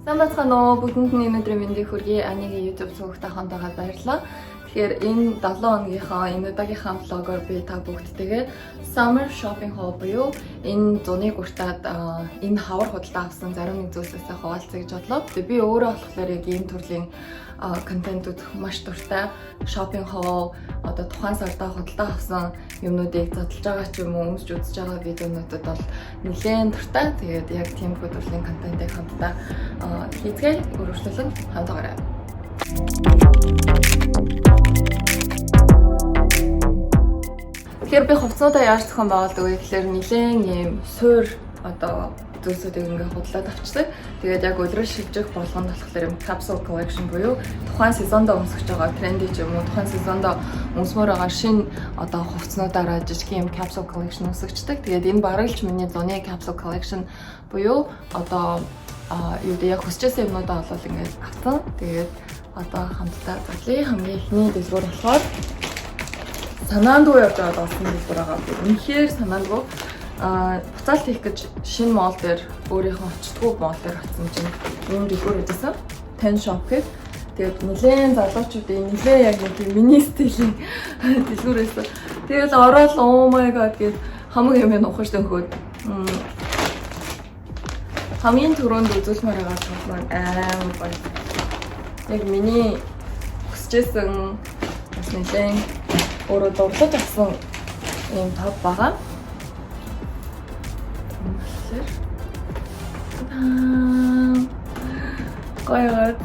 Самбацгаано бүгдэнд нь өнөөдрийн мэндийг хүргэе. Анигийн YouTube цогт ахантайгаа баярлалаа. Тэгэхээр энэ 7 хоногийнхоо энэ удаагийнхаа влогоор би та бүгдтэйгээ Summer Shopping Haul буюу энэ зуныг уртаад энэ хавар худалдаа авсан зарим нэг зүйлсээс хуваалцъя гэж бодлоо. Тэгээ би өөрөө болохоор яг ийм төрлийн контентууд маш дуртай. Shopping haul одоо тухайн сарда худалдаа авсан юмнуудыг задлж байгаа ч юм уу өмсч үзэж байгаа видеонуудад бол нэлээд дуртай. Тэгээд яг тийм төрлийн контентыг хамтдаа хийцгээе. Өргөжлөн хамтаагаарай. Тэгэхээр би хувцснуудаа яаж зохион байгуулдаг вэ гэхээр нэлээд ийм суур одоо зүйлсүүдийг ингээ худалдаад авчдаг. Тэгээд яг улирал шилжих болгонд болохоор юм capsule collection буюу тухайн сезондоо өмсөж байгаа тренди ч юм уу тухайн сезондоо өмсмөр байгаа шинэ одоо хувцснуудаараа жижиг юм capsule collection өмсөгчдөг. Тэгээд энэ бараг л миний зуны capsule collection буюу одоо юу дээ яг хүсчээсэн юмнуудаа олол ингээ авсан. Тэгээд одоо хамтдаа задлын хамгийн ихний дэлгүүр болохоор санаандгүй явж байгаа болсон дэлгүүр байгаа. Үнэхээр санаандгүй буцаалт хийх гэж шинэ мол дээр өөрийнхөө очтгүй мол дээр атсан чинь юм дэлгүүр үзсэн. Ten shop гэх. Тэгээд нэлээд залуучуудын нэлээд яг нэг мини стилийн дэлгүүр байсан. Тэгээд ороод oh my god гэж хамаг юм ухаж төнхөөд хамгийн түрүүнд үзүүлмээр байгаа зүйл маань амар гоё. Яг миний хүсчээсэн бас нэлээд өөрөө дурлаж авсан юм топ байгаа. Гоё.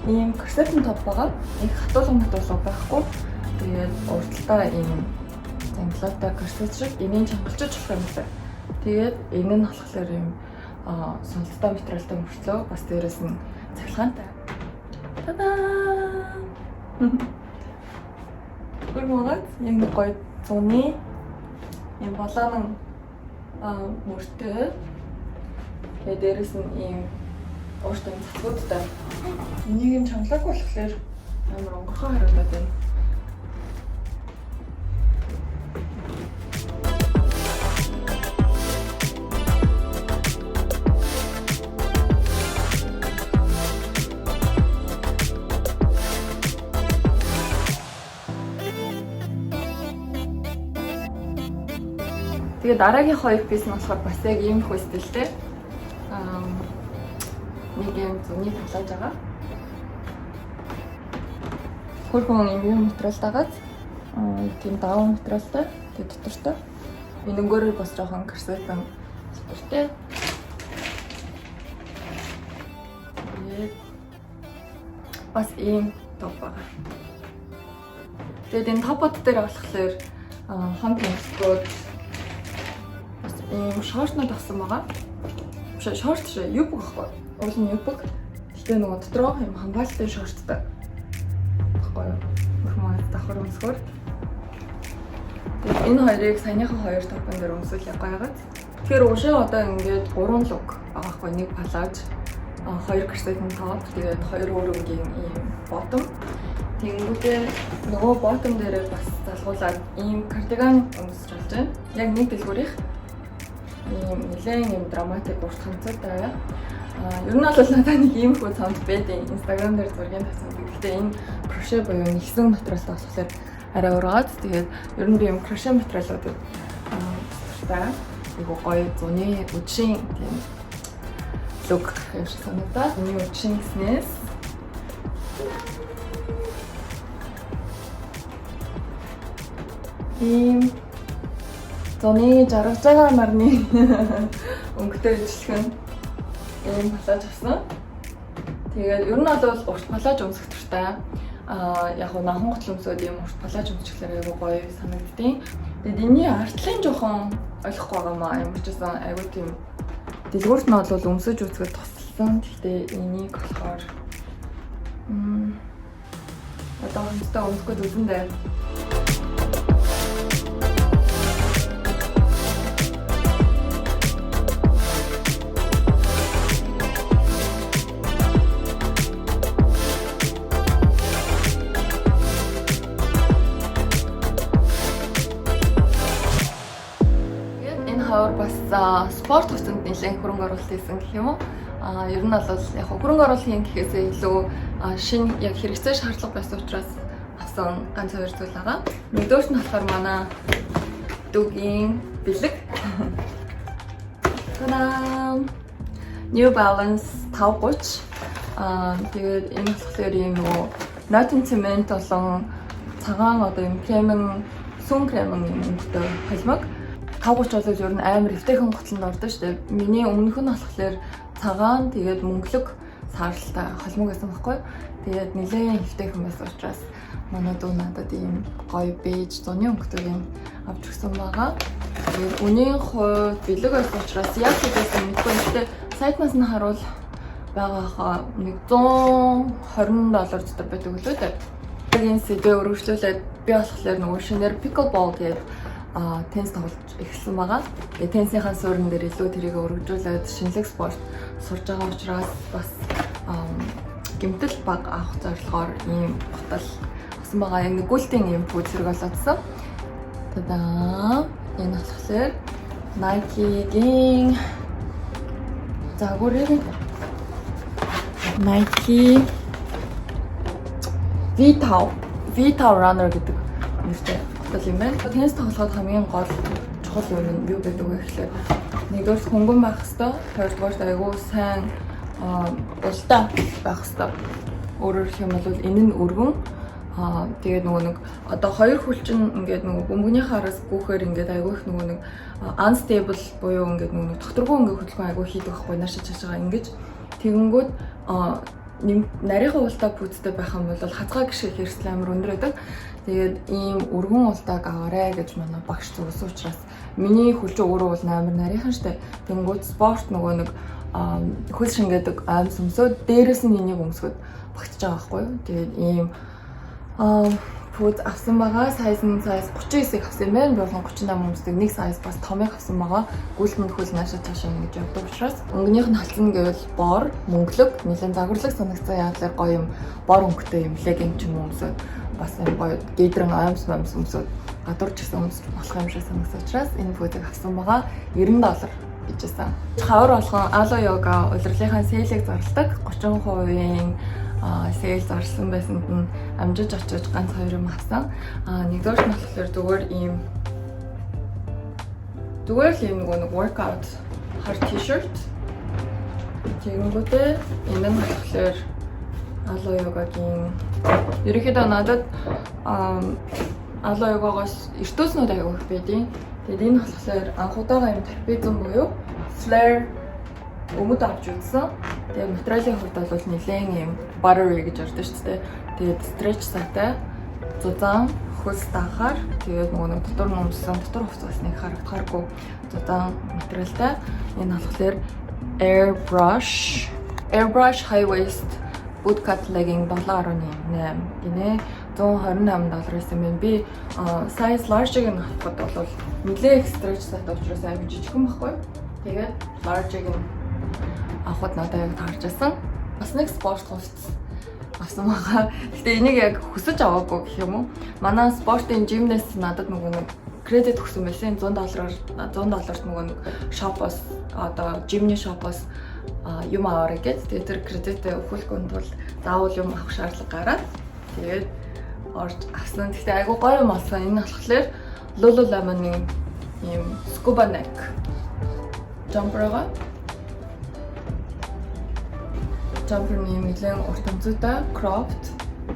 Ийм корсетын топ байгаа. Их хатуулга байхгүй. Тэгээд урталтаа ийм зангилалтай корсет шиг энийн чангалчиж болох юм байна. Тэгээд энэ нь болохоор ийм сонлолтой материалтай мөрчлөө бас дээрээс нь цахилгаантай. Та-даа! Гурмагт яг нэг гоё зуны юм болоон мөртэй. Тэгээд дээрээс нь ийм ууштай цацгуудтай. Энийг юм чангалаагүй болохоор амар онгорхоо харагдаад байна. Тэгээ дараагийн хоёр пис нь болохоор бас яг ийм их стилтэй. Нэг юм зуны талааж байгаа. Хөрхөн юм материал дагаад тийм даун материалтай тэг дотортой. Энэнгөөрөө бас жоохон корсетэн сүртэй. Бас ийм топ байгаа. Тэгээд энэ топод дээр болохоор хамт өмсгөөд ийм шортнод авсан байгаа. Шорт шиг юбг ахгүй. Уул нь юбг. Гэтэ нөгөө дотроо юм хамгаалалтын шорттай. Баггүй юу? Мөрмөө давхар өмсгөр. Тэгээд энэ хоёрыг саяныхаа хоёр топон дээр өмсөл яг гайгаад. Тэгэхээр уушаа одоо ингээд 3 лук багахгүй нэг палаж, 2 корсетын топ, тэгээд 2 өөрөнгийн ийм ботом. Тэнгүүдээ нөгөө ботом дээрээ бас залгуулад ийм кардиган өмсөж болж байна. Яг нэг дэлгүүрийнх ийм нэлээд юм драматик урт ханцтай. Ер нь бол надад нэг ийм хөө цамд байдیں۔ Instagram дээр зургийг тавьсан. Гэхдээ энэ кроше буюу нэгсэн материалтай болохоор арай ураад. Тэгээд ер нь би юм кроше материалуудыг дуртай. Айгу гоё зуны үдшийн тийм лук юм шиг санагдаад. Миний үдшийн гэснээс ийм зуны жаргаж байгаа нарны өнгөтэй ижилхэн ийм палаж авсан. Тэгээд ер нь бол урт палаж өмсөх туртай. Яг нь нахан гутал өмсөд ийм урт палаж өмсчихлээр айгу гоё санагдтiin. Тэгээд энэний артлын жоохон ойлгохгүй байгаа маа юм чийсэн айгу тийм дэлгүүрт нь бол өмсөж үзгээд тусалсан. Гэхдээ энийг болохоор одоо хүмүүстэй өмсгөөд үзэндээ хавар бас спорт хувцсанд нэлээд хөрөнгө оруулалт хийсэн гэх юм уу. Ер нь бол яг хөрөнгө оруулалт хийн гэхээсээ илүү шинэ яг хэрэгцээ шаардлага байсан учраас авсан ганц хоёр зүйл байгаа. Нэгдүгээрт нь болохоор манай дүүгийн бэлэг. Та-даа! New Balance 530. Тэгээд энэ болохоор юм нөгөө Nothing Cement болон цагаан одоо юм кремэн сүн кремэн юмтай холимог. 530 бол ер нь амар эвтэйхэн готлонд ордог шүү дээ. Миний өмнөх нь болохоор цагаан тэгээд мөнгөлөг сааралтай холимог байсан байхгүй. Тэгээд нэлээд эвтэйхэн байсан учраас манай дүү надад ийм гоё бэж зуны өнгөтэй юм авч өгсөн байгаа. Тэгээд үнийн хувьд бэлэг байсан учраас яг хэдийсэн мэдгүй гэхдээ сайтнаас нь харуул байгааха $120 дотор байдаг үлээ дээ. Энэ сэдвээ өргөжлүүлээд би болохоор нөгөө шинээр pickleball гэдэг теннис тоглож эхэлсэн байгаа. Тэгээ теннисийн суурин дээр илүү тэрийг өргөжлүүлээд шинэлэг спорт сурж байгаа учраас бас гэмтэл баг авах зорилгоор ийм батал авсан байгаа. Яг нэг гүйлтийн ийм пүүл зэрэг болоодсон. Та-даа! Энэ болохоор Nike-гийн загварыг Nike V5 Runner гэдэг нэртэй батал юм байна. Теннис тоглоход хамгийн гол чухал юм нь юу гэдэг вэ гэхээр нэгдүгээр хөнгөн байх хэвээр, хоёрдугаар айгүй сайн ултай байх хэвээр. Өөрөөр хэлэх юм бол энэ нь өргөн тэгээд нөгөө нэг одоо хоёр хүлчин ингээд нөгөө бөмбөгнийхээ араас гүүхээр ингээд айгүй их нөгөө нэг unstable буюу ингээд нөгөө нэг докторгүй ингээд хөдөлгөөн айгүй хийдэг байхгүй наашаа цаашаа ингэж тэгэнгүүт нарийнхаа ултай пүүцтэй байх юм бол хацгаа гიშгэх хэрэгсэл амар өндөр байдаг. Тэгээд ийм өргөн ултайг аваарай гэж манай багш зөвсөн учраас миний хүлж өөрөө бол амар нарийнхан штэ. Тэгэнгүүт спорт нөгөө нэг хөл шингээдэг аймс өмсөд дээрээс нь энийг өмсгöd багтж байгаа байхгүй юу. Тэгээд ийм пүүц авсан байгаа. Size 39-ийг авсан юм байна. Болон 38 өмсдөг нэг size бас томыг авсан байгаа. Гүйлтэнд хөл наашаа цаашаа ингэж явдаг учраас өнгөнийх нь халцсан гэвэл бор, мөнгөлөг, нэлээд загварлаг санагцсан яадлаар гоё юм бор өнгөтэй юм легинг ч юм өмсөд бас юм гоё гидрэн аймс өмсөд гадуур ч гэсэн өмсөж болох юм шиг санагцсан учраас энэ пүүцийг авсан байгаа. $90 гэжсэн. Хавар болгон Alo Yoga удирдлагын сэлийг зарладаг 30%-ийн сейл зарсан байсанд нь амжиж очиж ганц хоёр юм авсан. Нэгдүгээр нь болохоор зүгээр ийм нөгөө нэг workout хар t-shirt. Тэгэнгүүтээ энэ нь болохоор Alo Yoga-гийн ерөнхийдөө надад Alo Yoga-гоос эртөөснүүд аягүй их байдیں۔ Тэгээд энэ болохоор анхудаага юм трапезон буюу flare өмд авч үзсэн. Тэгээд материалын хувьд бол нэлээд юм buttery гэж ордог шүү дээ. Тэгээд stretch сайтай зузаан хөлс даахаар тэгээд нөгөө нэг дотор нь өмссөн дотор хувцас нэг харагдахааргүй зузаан материалтай. Энэ болохоор airbrush high waist bootcut legging $7.8 гинэ. $128 юм байна. Би size large-ыг нь авахд бол нэлээд stretch сайтай учраас амар жижигхэн байхгүй. Тэгээд large-ыг нь авахд надад яг таарчсан. Бас нэг спорт хувцас авсан байгаа. Гэтэ энийг яг хүсэж аваагүй гэх юм уу. Манай спортын жимнээс надад нөгөө нэг кредит өгсөн байсан. $100-аар нөгөө нэг шопоос одоо жимний шопоос юм аваарай гэж. Тэгээд тэр кредитээ өгөхөнд бол заавал юм авах шаардлага гараад тэгээд орж авсан. Гэтэ айгу гоё юм болсон. Энэ болохоор Lululemon-ийн ийм scuba neck jumper-ага. Jumper-ний нэлээд урт өнцөтэй cropped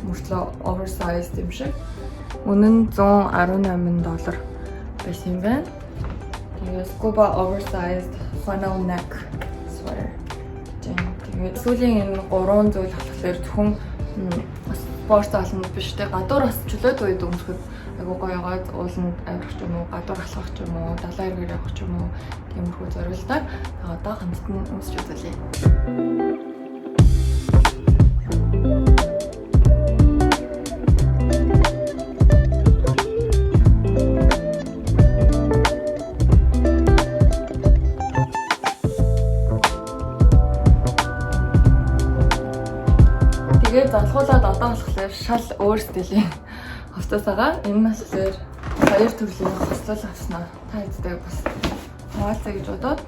мөртлөө oversized юм шиг. Үнэн нь $118 байсан юм байна. Тэгээд scuba oversized funnel neck sweater. Тэгээд сүүлийн энэ 3 зүйл болохоор зөвхөн спорт залнууд биш те гадуур бас чөлөөт үед өмсөхөд айгуу гоё гоод ууланд авирах ч юм уу, гадуур алхах ч юм уу, далайн эргээр явах ч юм уу тиймэрхүү зориултаар одоо хамтд нь өмсч үзүүлье. Тэгээд залхуулаад одоо болохоор шал өөр стилийн хувцас байгаа. Энэ нь болохоор хоёр төрлийн хослол авснаа. Та хэдтэй бас хаваалцаа гэж бодоод.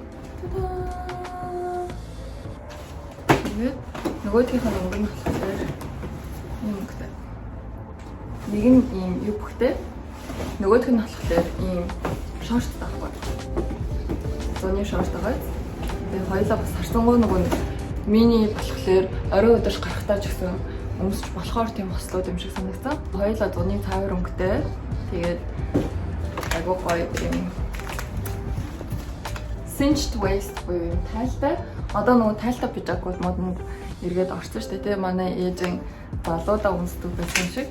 Тэгээд нөгөөдгийнх нь өнгө нь болохоор ийм өнгөтэй. Нэг нь ийм юу бүхтэй. Нөгөөх нь болохоор ийм шорт таахгүй. Зуны шорт байгаа. Тэгээд хоёулаа бас харцангуй нөгөө мини болохоор орой өдөрч гарахтаа ч гэсэн өмсч болохоор тийм хослууд юм шиг санагдсан. Хоёулаа зуны цаавар өнгөтэй. Тэгээд агуу гоё юм. Cinched waist буюу юм тайлтай. Одоо нөгөө тайлтай пижакууд модонд эргээд орсон шүү дээ. Манай ээжийн залуудаа өмсдөг байсан шиг.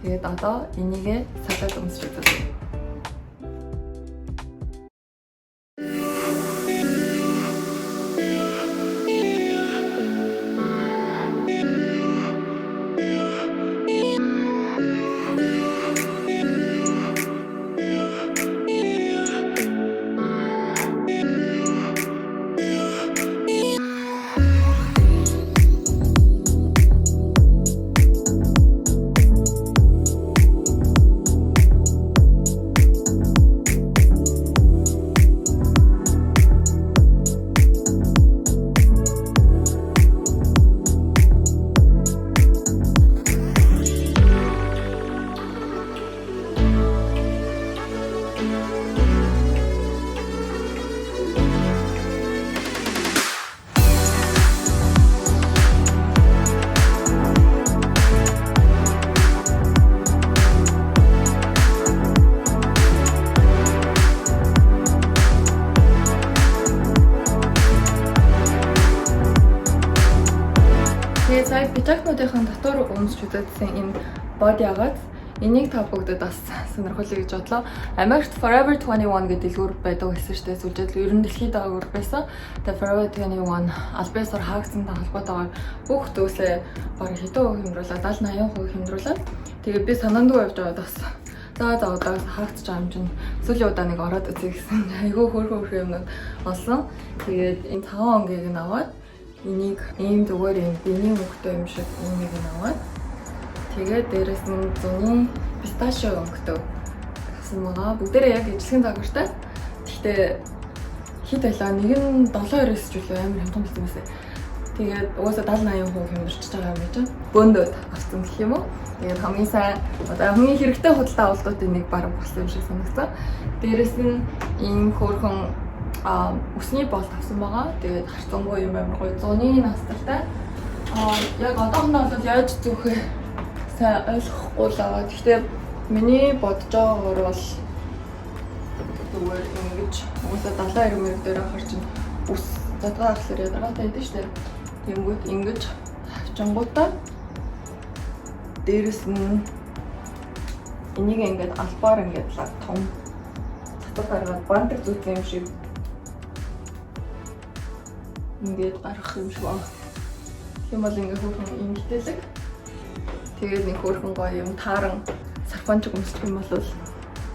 Тэгээд одоо энийгээ садад өмсч үзье. Тэгээд сая пижакнуудын дотор өмсч үзсэн энэ body агаад энийг та бүгдэд бас сонирхолтой гэж бодлоо. Америкт Forever 21 гэдэг дэлгүүр байдаг гэсэн шүү дээ. Сүлжээл ер нь дэлхийд дээгүүр байсан. Тэгээд Forever 21 альбиасаар хаагдсантай холбоотойгоор бүх зүйлээ бараг хэдэн хувь хэмжүүлээд 70-80% хэмжүүлээд тэгээд би санаандгүй явж байгаад бас за удаа хаагдчих юм чинь сүүлийн удаа нэг ороод үзье гэсэн. Айгүй хөөрхөн юмнууд олсон. Тэгээд энэ 5 онгийг нь аваад энийг ийм зүгээр юм биений өнгөтэй юм шиг энийг нь аваад тэгээд дээрэс нь зуны писташио өнгөтэй гэсэн байгаа. Бүгдээрээ яг ижилхэн загвартай. Гэхдээ хит байлаа нэг нь 7-9 жилээ амар хямдхан болсон байсан. Тэгээд угаасаа 70-80% хямдарч байгаа юм байна. Бөөндөө авсан гэх юм уу. Тэгээд хамгийн сайн одоо хамгийн хэрэгтэй худалдаа авалтуудын нэг баг болсон юм шиг санагдсан. Дээрэс нь ийм хөөрхөн усны болт авсан байгаа. Тэгээд харцангуй юм амар гоё зуны настартай. Яг одоохондоо бол яаж зүүхээ сайн ойлгохгүй л байгаа. Гэхдээ миний бодож байгаагаар бол зүгээр ингэж уусаа 70 мөрөг дээр харж ус задгаа ахлаар ядаргаатай байдаг шүү дээ. Тэнгүүд ингэж авчингуудаа дээрэс нь энийг ингээд албаар ингээд лаг том татвар гаргаад бантар зүтгэх юм шиг ингээд гарах юм шиг байна. Тийм бол ингээд хөөрхөн ингэтэлэг. Тэгээд нэг хөөрхөн гоё юм тааран сарфанч өмсөх юм бол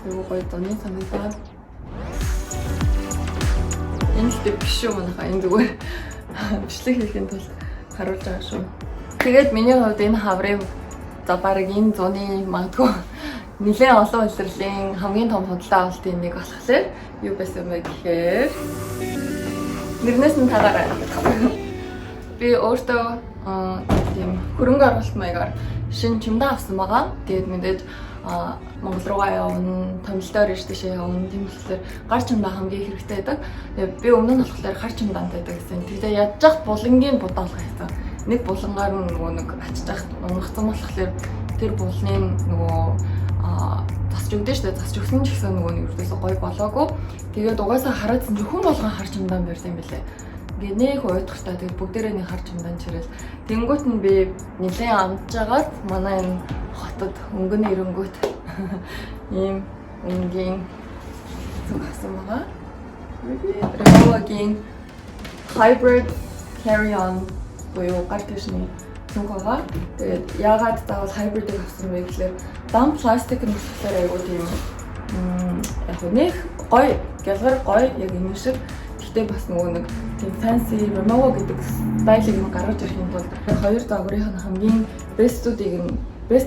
айгүй гоё зуны санагдаад. Энэ л биш юм аа энэ зүгээр бичлэг хийхэд тул харуулж байгаа шүү. Тэгээд миний хувьд энэ хаврын за бараг энэ зуны магадгүй нэлээд олон улирлын хамгийн том худалдаа авалтын нэг болохоор юу байсан бэ гэхээр нэрнээс нь таараа. Би өөртөө тийм хөрөнгө оруулалт маягаар шинэ чимдээ авсан байгаа. Тэгээд мэдээж Монгол руугаа явна, томилдоор ирдээшээ явна. Тийм болохоор гар чимдээ хамгийн хэрэгтэй байдаг. Тэгээд би өмнө нь болохоор гар чимдаантай байдаг гэсэн. Тэгээд ядж явах булангийн будаалга хийсэн. Нэг булангаар нөгөө нэг ачиж унгацсан болохоор тэр булны нөгөө засч өгдөө штэ засч өгсөн ч гэсэн нөгөө нэг ердөөсөө гоё болоогүй. Тэгээд угаасаа хараадсан зөвхөн болгон хар чимдаан барьсан юм билээ. Ингээ нэг уйдгартай тэгээд бүгдээрээ нэг хар чимдаан чирэл. Тэнгүүт нь би нэлээд амжжаагаад манай энэ хотод өнгөний эрэнгүүт ийм өнгийн зүг авсан байгаа. Removaгийн hybrid carry-on буюу гар төшний зүг байгаа. Тэгээд яагаад заавал hybrid-ийг авсан бэ гэхээр дан пластик нь болохоор айгуу тийм яг нэг гоё, гялгар гоё яг энэ шиг. Гэхдээ бас нөгөө нэг тийм fancy Remova гэдэг стайлыг нь гаргаж ирэхэд бол хоёр загварын хамгийн best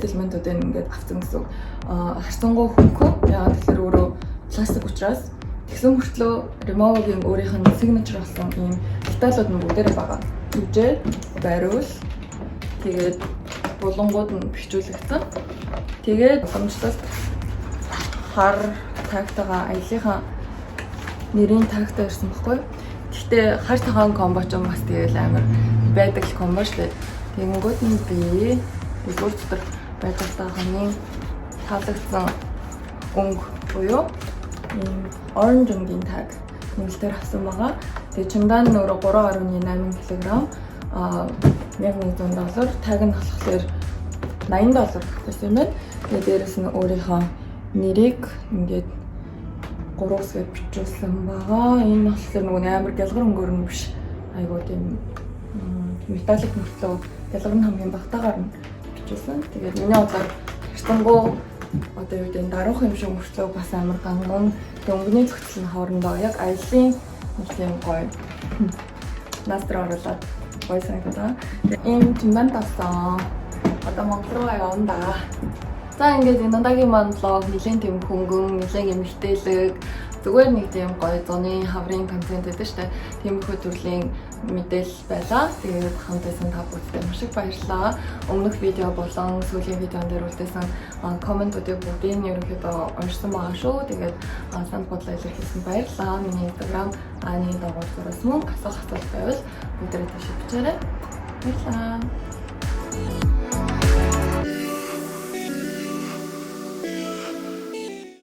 элементүүдийг ингээд авсан гэсэн. Харцангуй хөнгөө яагаад тэгэхээр өөрөө пластик учраас тэгсэн мөртлөө Remova-гийн өөрийнх нь signature болсон ийм деталууд нь бүгдээрээ байгаа. хэмжээ бариул. Тэгээд булангууд нь бичүүлэгдсэн. Тэгээд уламжлалт хар тагтайгаа аяллахаа нэрийн тагтай ирсэн баггүй. Гэхдээ хар цагаан комбо ч бас тэгээд амар байдаг комбо шүү дээ. Тэгэнгүүт нь би дэлгүүр дотор байдаг тахны таалагдсан өнгө буюу orange өнгийн таг нэмэлтээр авсан байгаа. Тэгээд чамдаа нь өөрөө 3.8 кг $1100 таг нь болохоор $80 гэсэн юм байна. Тэгээд дээрэс нь өөрийнхөө нэрийг ингээд 3 хэсгээр бичүүлсэн байгаа. Энэ болохоор нөгөө амар гялгар өнгөөр нь биш. Айгуу тийм металлик мөртлөө гялгар нь хамгийн багтаагаар нь бичүүлсэн. Тэгээд миний бодлоор хэрцэнгүү одоо юу гэдэг даруух юм шиг мөртлөө бас амар ганган. Тэгээд өнгөний зохицол нь хоорондоо яг аяллаа нэг тийм гоё настраа оруулаад гоё санагдаа. Ийм чимбан тавсан. Одоо Монгол руу явна да. За ингээд энэ удаагийн маань влог нэлийн тийм хөнгөн, нэлийн эмхтэлэг зүгээр нэг тийм гоё зуны хаврын контент гэдэг шүү дээ. Тиймэрхүү төрлийн мэдээлэл байлаа. Тэгээд хамтайсан та бүхэнд маш их баярлалаа. Өмнөх видео болон сүүлийн видеон дээр үлдээсэн комментуудыг бүгдийг нь ерөнхийдөө уншсан байгаа шүү. Тэгээд санд бодлоо илэрхийлсэн баярлалаа. Миний Instagram Ани дагуулгаас мөн асуулт байвал бүгдээ тийш бичээрэй. Баярлалаа.